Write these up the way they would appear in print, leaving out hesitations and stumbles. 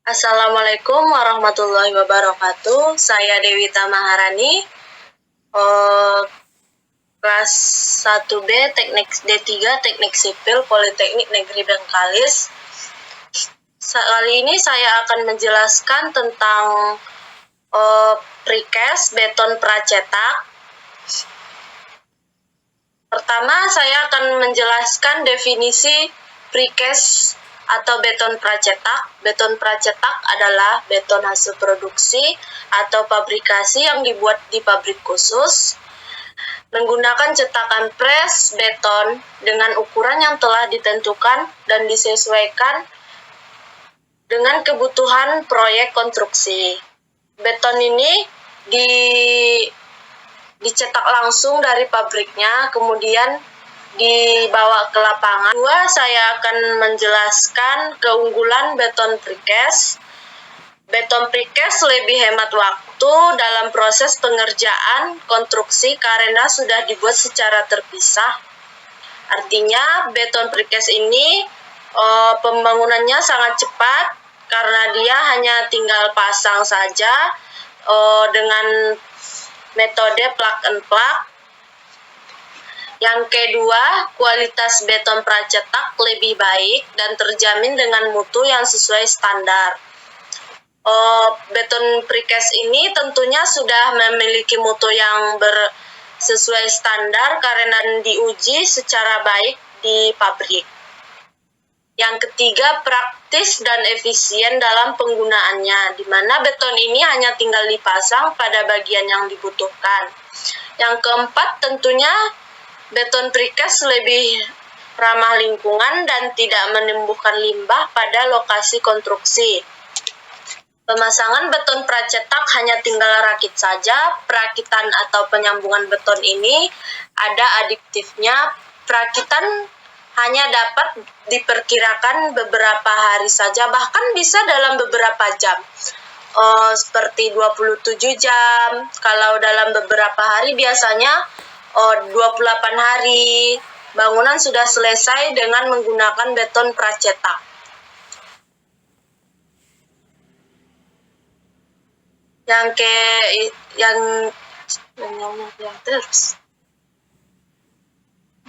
Assalamualaikum warahmatullahi wabarakatuh. Saya Dewita Maharani, eh, kelas 1B Teknik D3 Teknik Sipil Politeknik Negeri Bengkalis. Kali ini saya akan menjelaskan tentang precast beton pracetak. Pertama, saya akan menjelaskan definisi precast atau beton pracetak. Beton pracetak adalah beton hasil produksi atau pabrikasi yang dibuat di pabrik khusus menggunakan cetakan pres beton dengan ukuran yang telah ditentukan dan disesuaikan dengan kebutuhan proyek konstruksi. Beton ini dicetak langsung dari pabriknya, kemudian dibawa ke lapangan. Saya akan menjelaskan keunggulan beton precast. Beton precast lebih hemat waktu dalam proses pengerjaan konstruksi karena sudah dibuat secara terpisah. Artinya beton precast ini pembangunannya sangat cepat karena dia hanya tinggal pasang saja dengan metode plug and plug. Yang kedua, kualitas beton pracetak lebih baik dan terjamin dengan mutu yang sesuai standar. Beton precast ini tentunya sudah memiliki mutu yang sesuai standar karena diuji secara baik di pabrik. Yang ketiga, praktis dan efisien dalam penggunaannya, di mana beton ini hanya tinggal dipasang pada bagian yang dibutuhkan. Yang keempat, tentunya beton precast lebih ramah lingkungan dan tidak menimbulkan limbah pada lokasi konstruksi. Pemasangan beton pracetak hanya tinggal rakit saja. Perakitan atau penyambungan beton ini ada adiktifnya. Perakitan hanya dapat diperkirakan beberapa hari saja, bahkan bisa dalam beberapa jam. Seperti 27 jam. Kalau dalam beberapa hari biasanya 28 hari. Bangunan sudah selesai dengan menggunakan beton pracetak.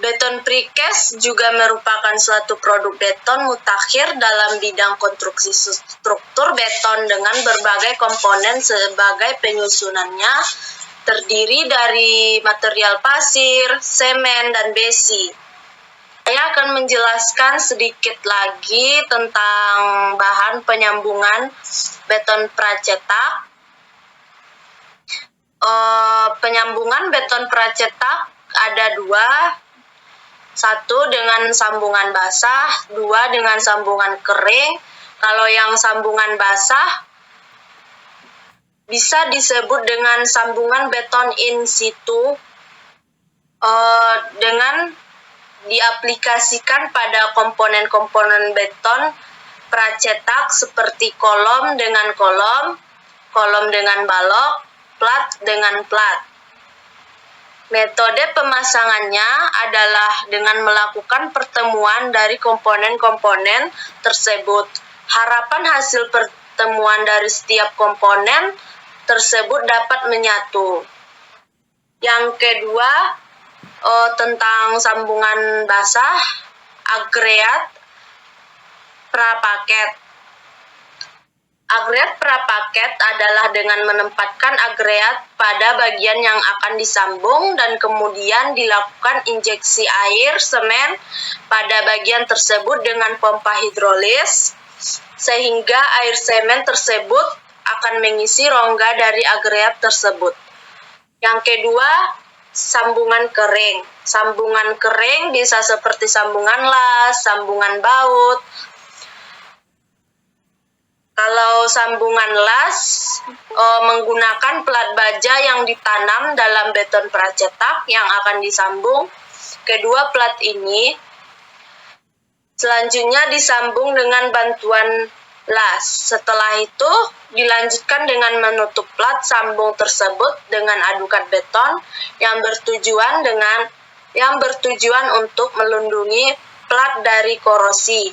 Beton precast juga merupakan suatu produk beton mutakhir dalam bidang konstruksi struktur beton dengan berbagai komponen sebagai penyusunannya terdiri dari material pasir, semen, dan besi. Saya akan menjelaskan sedikit lagi tentang bahan penyambungan beton pracetak. Penyambungan beton pracetak ada dua. Satu dengan sambungan basah, dua dengan sambungan kering. Kalau yang sambungan basah bisa disebut dengan sambungan beton in situ dengan diaplikasikan pada komponen-komponen beton pracetak seperti kolom dengan kolom dengan balok, plat dengan plat. Metode pemasangannya adalah dengan melakukan pertemuan dari komponen-komponen tersebut. Harapan hasil pertemuan dari setiap komponen tersebut dapat menyatu. Yang kedua, tentang sambungan basah, agregat prapaket. Agregat prapaket adalah dengan menempatkan agregat pada bagian yang akan disambung dan kemudian dilakukan injeksi air semen pada bagian tersebut dengan pompa hidrolis sehingga air semen tersebut akan mengisi rongga dari agregat tersebut. Yang kedua, sambungan kering. Sambungan kering bisa seperti sambungan las, sambungan baut. Kalau sambungan las menggunakan plat baja yang ditanam dalam beton pracetak yang akan disambung. Kedua plat ini selanjutnya disambung dengan bantuan las. Setelah itu dilanjutkan dengan menutup plat sambung tersebut dengan adukan beton yang bertujuan untuk melindungi plat dari korosi.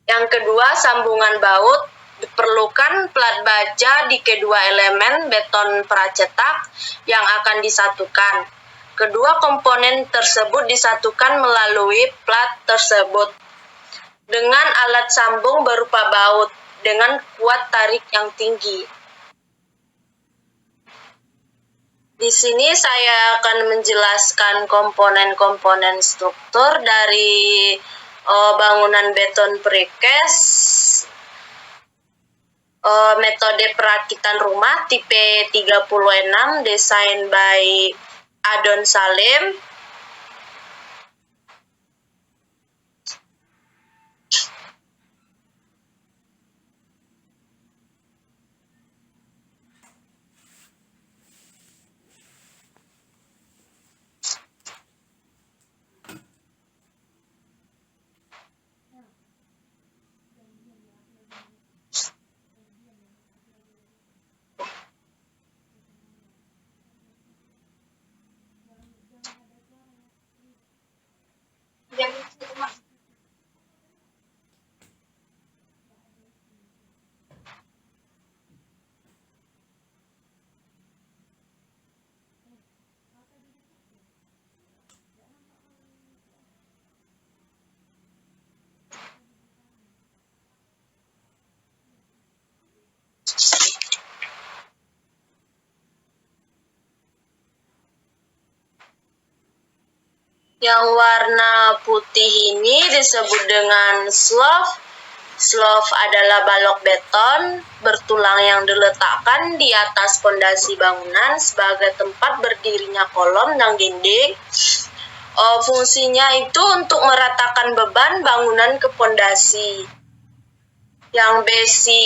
Yang Yang kedua, sambungan baut. Diperlukan plat baja di kedua elemen beton pracetak yang akan disatukan. Kedua komponen tersebut disatukan melalui plat tersebut dengan alat sambung berupa baut dengan kuat tarik yang tinggi. Di sini saya akan menjelaskan komponen-komponen struktur dari bangunan beton precast. Metode perakitan rumah tipe 36 desain by Adon Salim. Yang warna putih ini disebut dengan slope. Slope adalah balok beton bertulang yang diletakkan di atas fondasi bangunan sebagai tempat berdirinya kolom dan dinding. Fungsinya itu untuk meratakan beban bangunan ke fondasi. Yang besi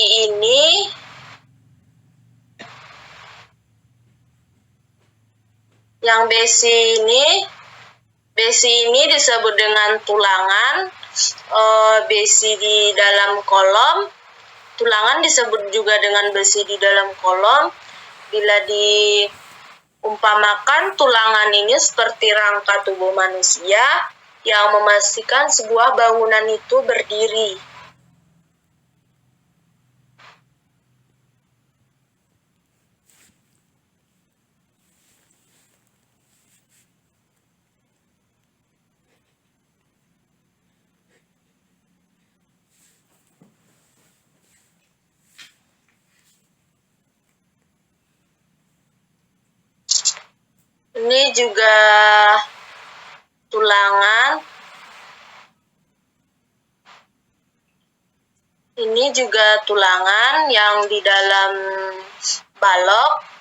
ini disebut dengan tulangan. Besi di dalam kolom. Tulangan disebut juga dengan besi di dalam kolom. Bila diumpamakan, tulangan ini seperti rangka tubuh manusia yang memastikan sebuah bangunan itu berdiri. Ini juga tulangan. Ini juga tulangan yang di dalam balok.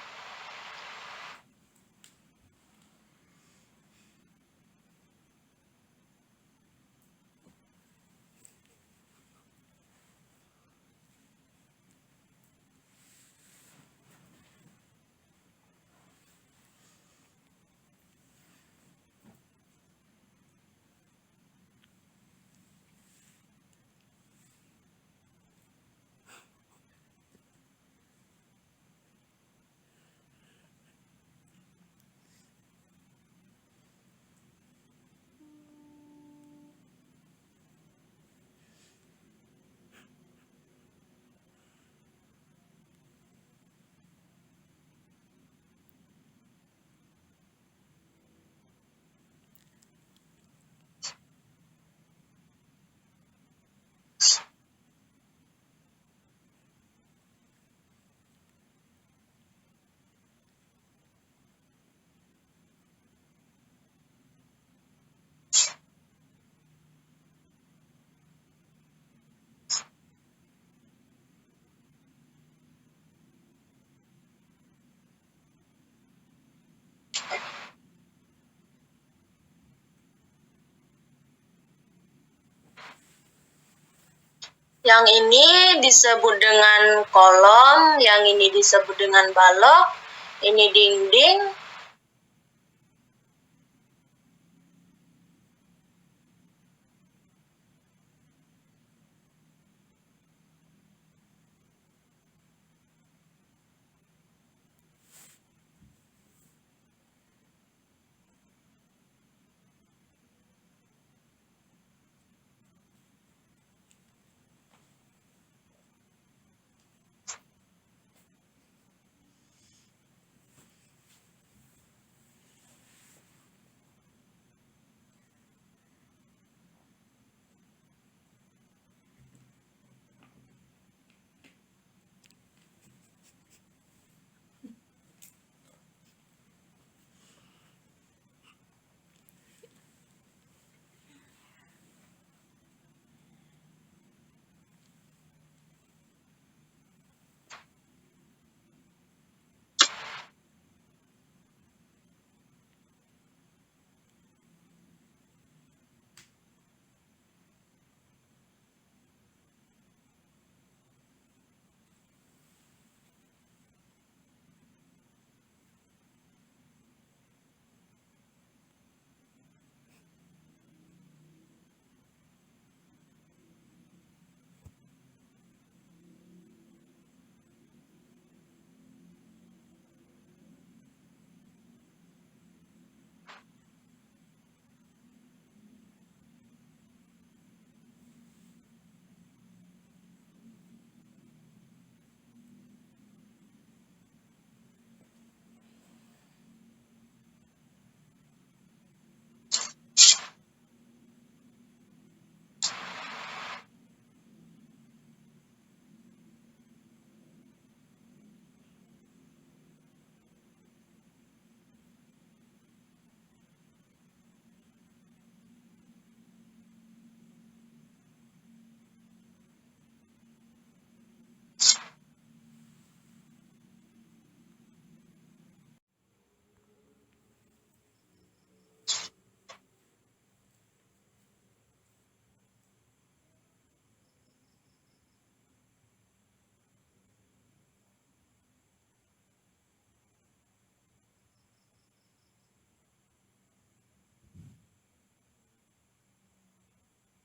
Yang ini disebut dengan kolom, yang ini disebut dengan balok, ini dinding.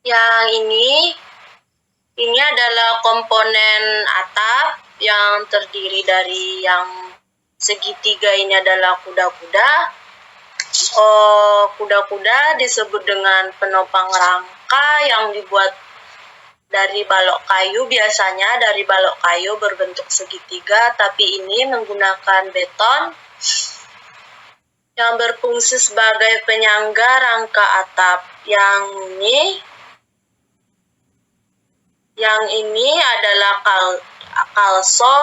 Yang ini adalah komponen atap yang terdiri dari yang segitiga ini adalah kuda-kuda. Kuda-kuda disebut dengan penopang rangka yang dibuat dari balok kayu, biasanya dari balok kayu berbentuk segitiga, tapi ini menggunakan beton yang berfungsi sebagai penyangga rangka atap. Yang ini adalah kalso.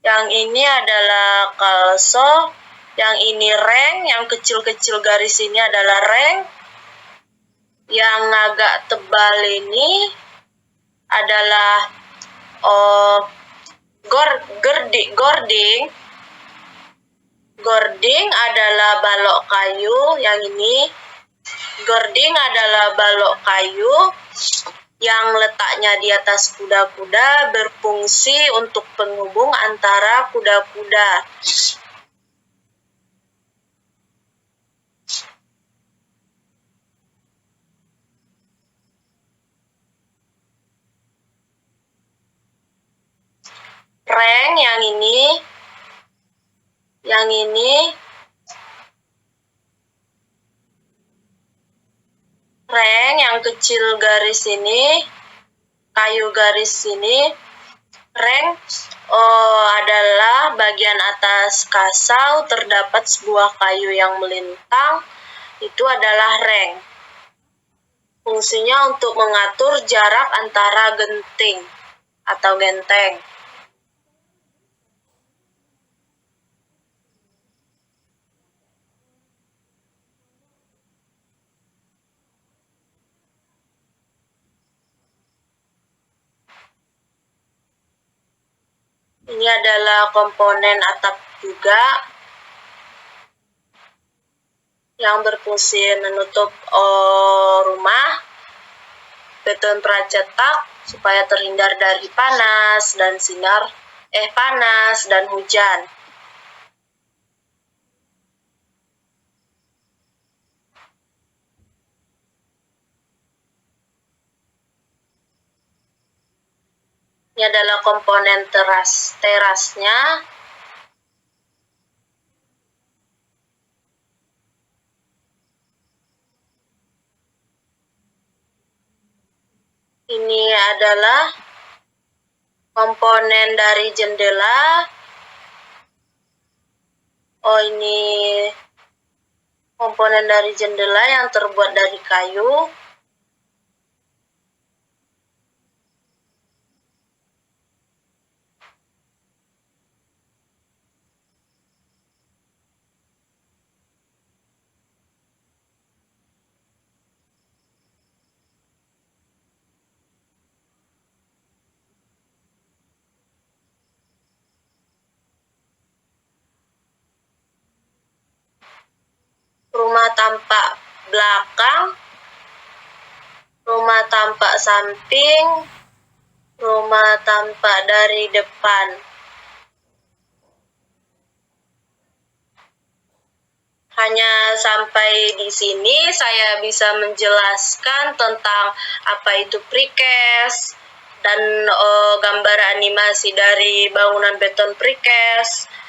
Yang ini adalah kalso. Yang ini reng, yang kecil-kecil garis ini adalah reng. Yang agak tebal ini adalah gording. Gording adalah balok kayu. Yang ini gording adalah balok kayu yang letaknya di atas kuda-kuda, berfungsi untuk penghubung antara kuda-kuda. Reng yang ini reng yang kecil garis ini, kayu garis ini, reng adalah bagian atas kasau terdapat sebuah kayu yang melintang, itu adalah reng. Fungsinya untuk mengatur jarak antara genting atau genteng. Ini adalah komponen atap juga yang berfungsi menutup rumah, beton pracetak supaya terhindar dari panas dan hujan. Ini adalah komponen terasnya. Ini adalah komponen dari jendela. Ini komponen dari jendela yang terbuat dari kayu. Rumah tampak belakang, rumah tampak samping, rumah tampak dari depan. Hanya sampai di sini saya bisa menjelaskan tentang apa itu precast dan gambar animasi dari bangunan beton precast.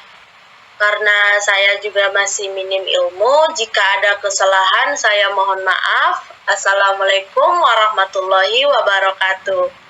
Karena saya juga masih minim ilmu, jika ada kesalahan saya mohon maaf. Assalamualaikum warahmatullahi wabarakatuh.